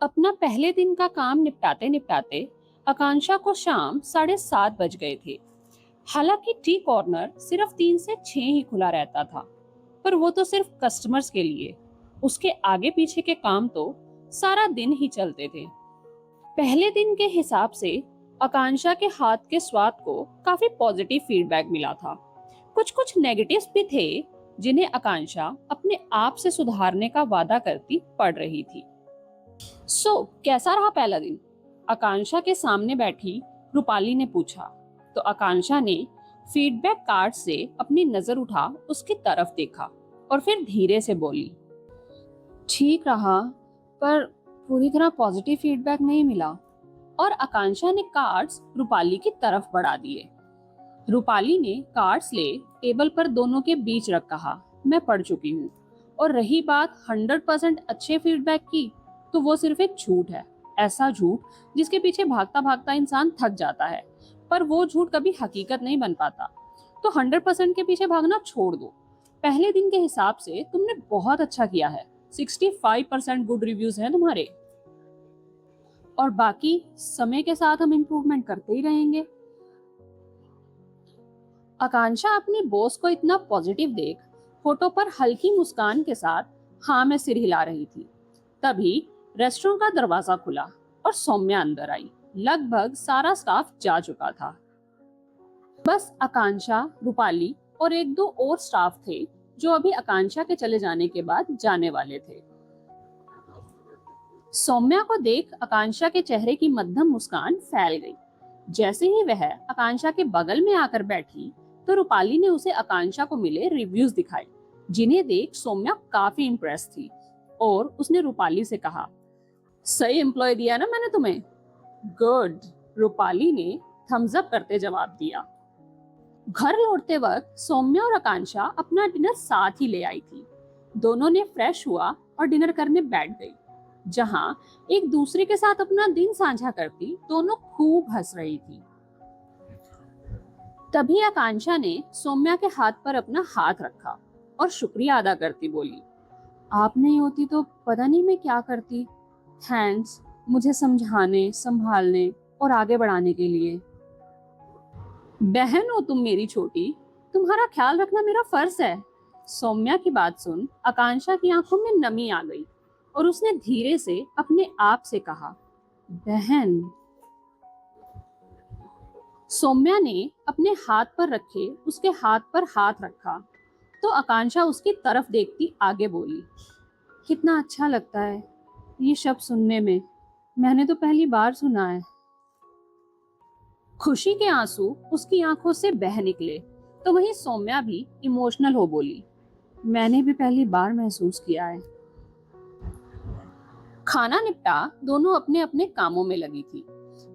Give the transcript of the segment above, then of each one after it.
अपना पहले दिन का काम निपटाते निपटाते आकांक्षा को शाम 7:30 बज गए थे। हालांकि टी कॉर्नर सिर्फ 3 से 6 ही खुला रहता था, पर वो तो सिर्फ कस्टमर्स के लिए। उसके आगे पीछे के काम तो सारा दिन ही चलते थे। पहले दिन के हिसाब से आकांक्षा के हाथ के स्वाद को काफी पॉजिटिव फीडबैक मिला था। कुछ कुछ नेगेटिव्स भी थे, जिन्हें आकांक्षा अपने आप से सुधारने का वादा करती पड़ रही थी। कैसा रहा पहला दिन? आकांक्षा के सामने बैठी रूपाली ने पूछा। तो आकांक्षा ने फीडबैक कार्ड से अपनी नजर उठा उसकी तरफ देखा और फिर धीरे से बोली, ठीक रहा, पर पूरी तरह पॉजिटिव फीडबैक नहीं मिला। और आकांक्षा ने कार्ड्स रूपाली की तरफ बढ़ा दिए। रूपाली ने कार्ड्स ले टेबल पर दोनों के बीच रख कहा, मैं पढ़ चुकी हूँ। और रही बात 100% अच्छे फीडबैक की, तो वो सिर्फ एक झूठ है। ऐसा झूठ जिसके पीछे भागता भागता इंसान थक जाता है, पर वो झूठ कभी हकीकत नहीं बन पाता। तो 100% के पीछे भागना छोड़ दो। पहले दिन के हिसाब से तुमने बहुत अच्छा किया है। 65% गुड रिव्यूज हैं तुम्हारे, और बाकी समय के साथ हम इम्प्रूवमेंट करते ही रहेंगे। आकांक्षा अपनी बॉस को इतना पॉजिटिव देख फोटो पर हल्की मुस्कान के साथ हाँ में सिर हिला रही थी। तभी रेस्टोरेंट का दरवाजा खुला और सौम्या अंदर आई। लगभग सारा स्टाफ जा चुका था। बस आकांक्षा, रूपाली और एक दो और स्टाफ थे जो अभी आकांक्षा के चले जाने के बाद जाने वाले थे। सौम्या को देख आकांक्षा के चेहरे की मध्यम मुस्कान फैल गई। जैसे ही वह आकांक्षा के बगल में आकर बैठी, तो रूपाली ने उसे आकांक्षा को मिले रिव्यूज दिखाए, जिन्हें देख सौम्या काफी इम्प्रेस थी। और उसने रूपाली से कहा, सही एम्प्लॉय दिया ना मैंने तुम्हें? गुड, रूपाली ने थम्स अप करते जवाब दिया। घर लौटते वक्त सौम्या और आकांक्षा अपना डिनर साथ ही ले आई थी। दोनों ने फ्रेश हुआ और डिनर करने बैठ गई। जहां एक दूसरे के साथ अपना दिन साझा करती दोनों खूब हंस रही थी। तभी आकांक्षा ने सौम्या के हाथ पर अपना हाथ रखा और शुक्रिया अदा करती बोली, आप नहीं होती तो पता नहीं मैं क्या करती। थैंक्स, मुझे समझाने, संभालने और आगे बढ़ाने के लिए। बहन हो तुम मेरी छोटी, तुम्हारा ख्याल रखना मेरा फर्ज है। सौम्या की बात सुन आकांक्षा की आंखों में नमी आ गई और उसने धीरे से अपने आप से कहा, बहन। सौम्या ने अपने हाथ पर रखे उसके हाथ पर हाथ रखा तो आकांक्षा उसकी तरफ देखती आगे बोली, कितना अच्छा लगता है ये शब्द सुनने में। मैंने तो पहली बार सुना है। खुशी के आंसू उसकी आंखों से बह निकले तो वहीं सौम्या भी इमोशनल हो बोली, मैंने भी पहली बार महसूस किया है। खाना निपटा दोनों अपने अपने कामों में लगी थी।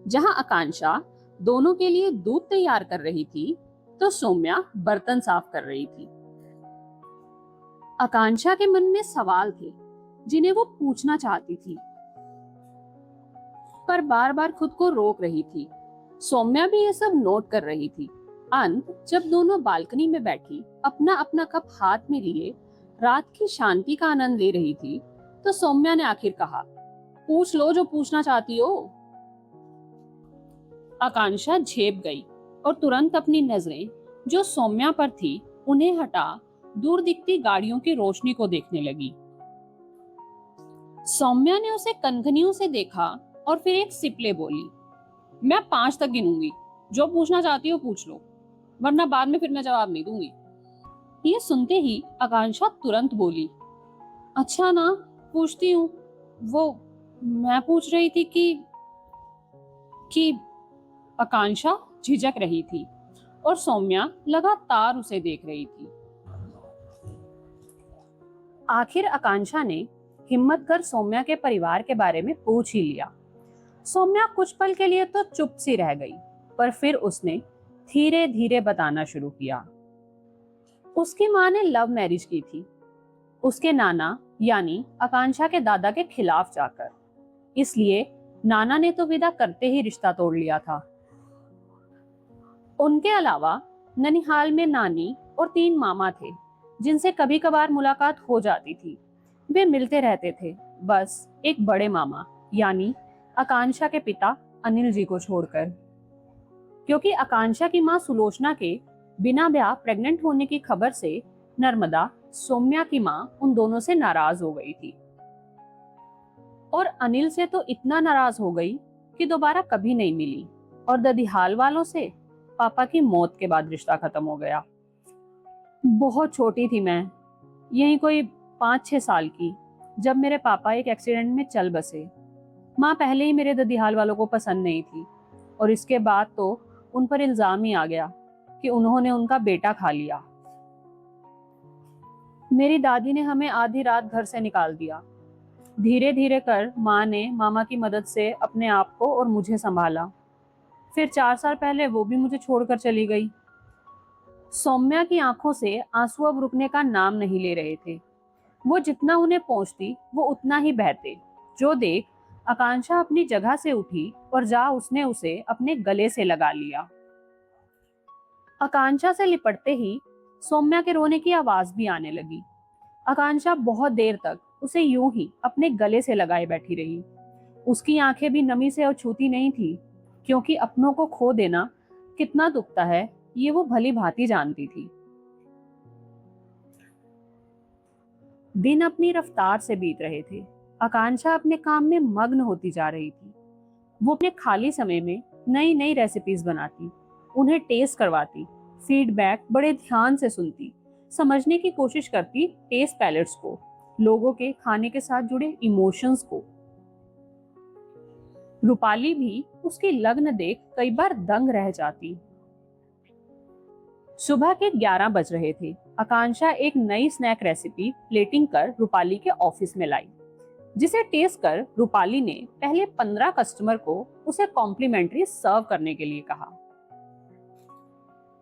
जहां आकांक्षा दोनों के लिए दूध तैयार कर रही थी, तो सौम्या बर्तन साफ कर रही थी। आकांक्षा के मन में सवाल थे जिन्हें वो पूछना चाहती थी, पर बार बार खुद को रोक रही थी। सौम्या भी ये सब नोट कर रही थी। अंत जब दोनों बालकनी में बैठी अपना अपना कप हाथ में लिए रात की शांति का आनंद ले रही थी, तो सौम्या ने आखिर कहा, पूछ लो जो पूछना चाहती हो। आकांक्षा झेप गई और तुरंत अपनी नजरें जो सौम्या पर थी उन्हें हटा दूर दिखती गाड़ियों की रोशनी को देखने लगी। सौम्या ने उसे कनखनियों से देखा और फिर एक सिपले बोली, मैं 5 तक गिनूंगी, जो पूछना चाहती हो पूछ लो, वरना बाद में फिर मैं जवाब नहीं दूंगी। ये सुनते ही आकांक्षा तुरंत बोली, अच्छा ना, पूछती हूँ। वो मैं पूछ रही थी कि आकांक्षा झिझक रही थी और सौम्या लगातार उसे देख रही थी। आखिर आकांक्षा ने हिम्मत कर सौम्या के परिवार के बारे में पूछ ही लिया। सौम्या कुछ पल के लिए तो चुप सी रह गई, पर फिर उसने धीरे धीरे बताना शुरू किया। उसकी माँ ने लव मैरिज की थी, उसके नाना यानी आकांक्षा के दादा के खिलाफ जाकर। इसलिए नाना ने तो विदा करते ही रिश्ता तोड़ लिया था। उनके अलावा ननिहाल में नानी और 3 मामा थे, जिनसे कभी कभार मुलाकात हो जाती थी। वे मिलते रहते थे, बस एक बड़े मामा यानी आकांक्षा के पिता अनिल जी को छोड़कर। क्योंकि आकांक्षा की मां सुलोचना के बिना ब्याह प्रेग्नेंट होने की खबर से नर्मदा, सौम्या की मां, उन दोनों से नाराज हो गई थी। और अनिल से तो इतना नाराज हो गई कि दोबारा कभी नहीं मिली। और ददिहाल वालों से पापा की मौत के बाद रिश्ता खत्म हो गया। बहुत छोटी थी मैं, यही कोई 5-6 साल की, जब मेरे पापा एक एक्सीडेंट में चल बसे। माँ पहले ही मेरे ददिहाल वालों को पसंद नहीं थी, और इसके बाद तो उन पर इल्जाम ही आ गया कि उन्होंने उनका बेटा खा लिया। मेरी दादी ने हमें आधी रात घर से निकाल दिया। धीरे धीरे कर माँ ने मामा की मदद से अपने आप को और मुझे संभाला। फिर 4 साल पहले वो भी मुझे छोड़कर चली गई। सौम्या की आंखों से आंसू अब रुकने का नाम नहीं ले रहे थे। वो जितना उन्हें पहुंचती वो उतना ही बहते। जो देख आकांक्षा अपनी जगह से उठी और जा उसने उसे अपने गले से लगा लिया। आकांक्षा से लिपटते ही सौम्या के रोने की आवाज भी आने लगी। आकांक्षा बहुत देर तक उसे यूं ही अपने गले से लगाए बैठी रही। उसकी आंखें भी नमी से अछूती नहीं थी, क्योंकि अपनों को खो देना कितना दुखता है ये वो भली भांति जानती थी। दिन अपनी रफ्तार से बीत रहे थे। आकांक्षा अपने काम में मग्न होती जा रही थी। वो अपने खाली समय में नई नई रेसिपीज बनाती, उन्हें टेस्ट करवाती, फीडबैक बड़े ध्यान से सुनती, समझने की कोशिश करती टेस्ट पैलेट्स को, लोगों के खाने के साथ जुड़े इमोशंस को। रूपाली भी उसकी लगन देख कई बार दंग रह जाती। सुबह के 11 बज रहे थे। आकांक्षा एक नई स्नैक रेसिपी प्लेटिंग कर रूपाली के ऑफिस में लाई, जिसे टेस्ट कर रूपाली ने पहले 15 कस्टमर को उसे कॉम्प्लीमेंट्री सर्व करने के लिए कहा।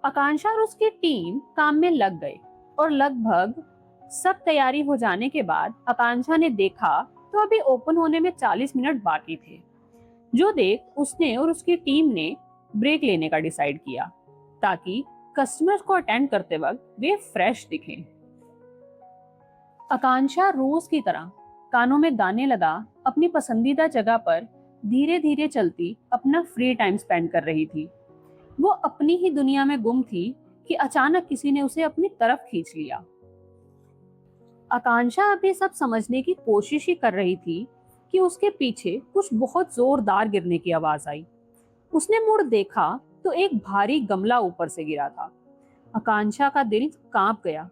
आकांक्षा और उसकी टीम काम में लग गए, और लगभग सब तैयारी हो जाने के बाद आकांक्षा ने देखा तो अभी ओपन होने में 40 मिनट बाकी थे। जो देख उसने और उसकी टीम ने ब्रेक लेने का डिसाइड किया, ताकि कस्टमर्स को अटेंड करते वक्त वे फ्रेश दिखें। आकांक्षा रोज की तरह कानों में गाने लगा अपनी पसंदीदा जगह पर धीरे धीरे चलती अपना फ्री टाइम स्पेंड कर रही थी। वो अपनी ही दुनिया में गुम थी कि अचानक किसी ने उसे अपनी तरफ खींच लिया। आकांक्षा अभी सब समझने की कोशिश ही कर रही थी कि उसके पीछे कुछ बहुत जोरदार गिरने की आवाज आई। उसने मुड़ देखा तो एक भारी गमला ऊपर से गिरा था। आकांक्षा का दिल कांप गया।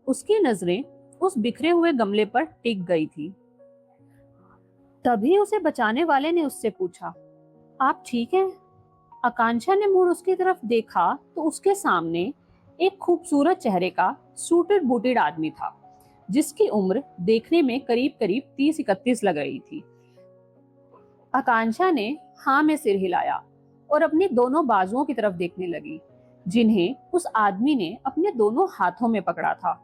उसकी नजरें उस बिखरे हुए गमले पर टिक गई थी। तभी उसे बचाने वाले ने उससे पूछा, आप ठीक हैं? आकांक्षा ने मुड़ उसकी तरफ देखा तो उसके सामने एक खूबसूरत चेहरे का सूटेड बूटेड आदमी था, जिसकी उम्र देखने में करीब करीब 30-31 लग रही थी। आकांक्षा ने हाँ में सिर हिलाया और अपनी दोनों बाजुओं की तरफ देखने लगी, जिन्हें उस आदमी ने अपने दोनों हाथों में पकड़ा था।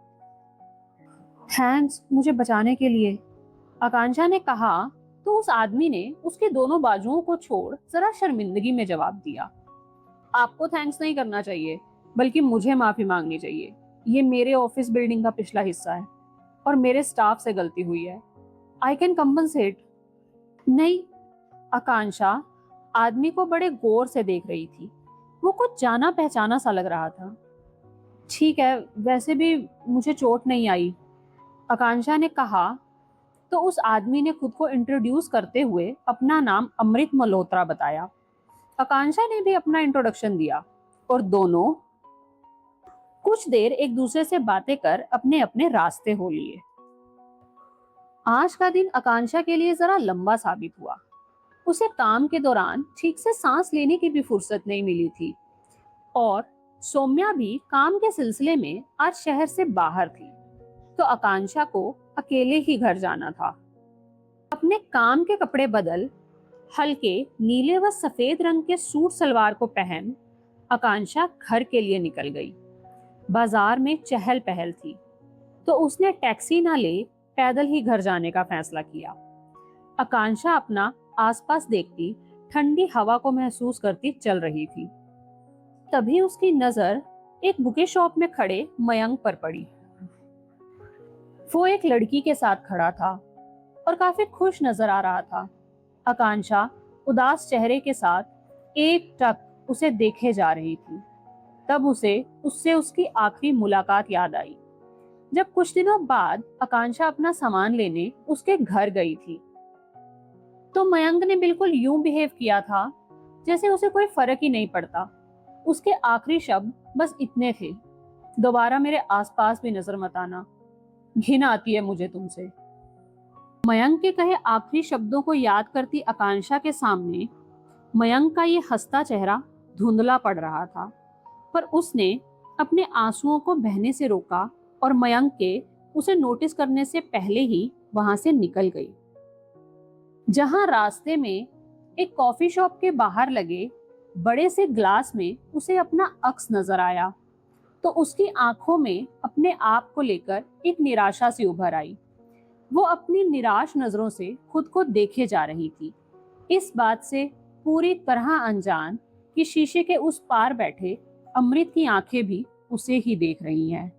थैंक्स मुझे बचाने के लिए, आकांक्षा ने कहा तो उस आदमी ने उसके दोनों बाजुओं को छोड़ जरा शर्मिंदगी में जवाब दिया, आपको थैंक्स नहीं करना चाहिए, बल्कि मुझे माफी मांगनी चाहिए। ये मेरे ऑफिस बिल्डिंग का पिछला हिस्सा है और मेरे स्टाफ से गलती हुई है। I can compensate. नहीं, आकांक्षा आदमी को बड़े गौर से देख रही थी। वो कुछ जाना पहचाना सा लग रहा था। ठीक है, वैसे भी मुझे चोट नहीं आई, आकांक्षा ने कहा तो उस आदमी ने खुद को इंट्रोड्यूस करते हुए अपना नाम अमृत मल्होत्रा बताया। आकांक्षा ने भी अपना इंट्रोडक्शन दिया और दोनों कुछ देर एक दूसरे से बातें कर अपने अपने रास्ते हो लिए। आज का दिन आकांक्षा के लिए जरा लंबा साबित हुआ। उसे काम के दौरान ठीक से सांस लेने की भी फुर्सत नहीं मिली थी, और सौम्या भी काम के सिलसिले में आज शहर से बाहर थी, तो आकांक्षा को अकेले ही घर जाना था। अपने काम के कपड़े बदल हल्के नीले व सफेद रंग के सूट सलवार को पहन आकांक्षा घर के लिए निकल गई। बाजार में चहल पहल थी, तो उसने टैक्सी ना ले पैदल ही घर जाने का फैसला किया। आकांक्षा अपना आसपास देखती ठंडी हवा को महसूस करती चल रही थी। तभी उसकी नजर एक बुके शॉप में खड़े मयंक पर पड़ी। वो एक लड़की के साथ खड़ा था और काफी खुश नजर आ रहा था। आकांक्षा उदास चेहरे के साथ एकटक उसे देखे जा रही थी। तब उसे उससे उसकी आखिरी मुलाकात याद आई, जब कुछ दिनों बाद आकांक्षा अपना सामान लेने उसके घर गई थी। तो मयंक ने बिल्कुल यूं बिहेव किया था जैसे उसे कोई फर्क ही नहीं पड़ता। उसके आखिरी शब्द बस इतने थे, दोबारा मेरे आसपास भी नजर मत आना, घिन आती है मुझे तुमसे। मयंक के कहे आखिरी शब्दों को याद करती आकांक्षा के सामने मयंक का ये हंसता चेहरा धुंधला पड़ रहा था, पर उसने अपने आंसुओं को बहने से रोका और मयंक के उसे नोटिस करने से पहले ही वहां से निकल गई। जहां रास्ते में एक कॉफी शॉप के बाहर लगे बड़े से ग्लास में उसे अपना अक्स नजर आया, तो उसकी आंखों में अपने आप को लेकर एक निराशा सी उभर आई। वो अपनी निराश नजरों से खुद को देखे जा रही थी, इस बात से पूरी तरह अनजान कि शीशे के उस पार बैठे अमृत की आंखें भी उसे ही देख रही हैं।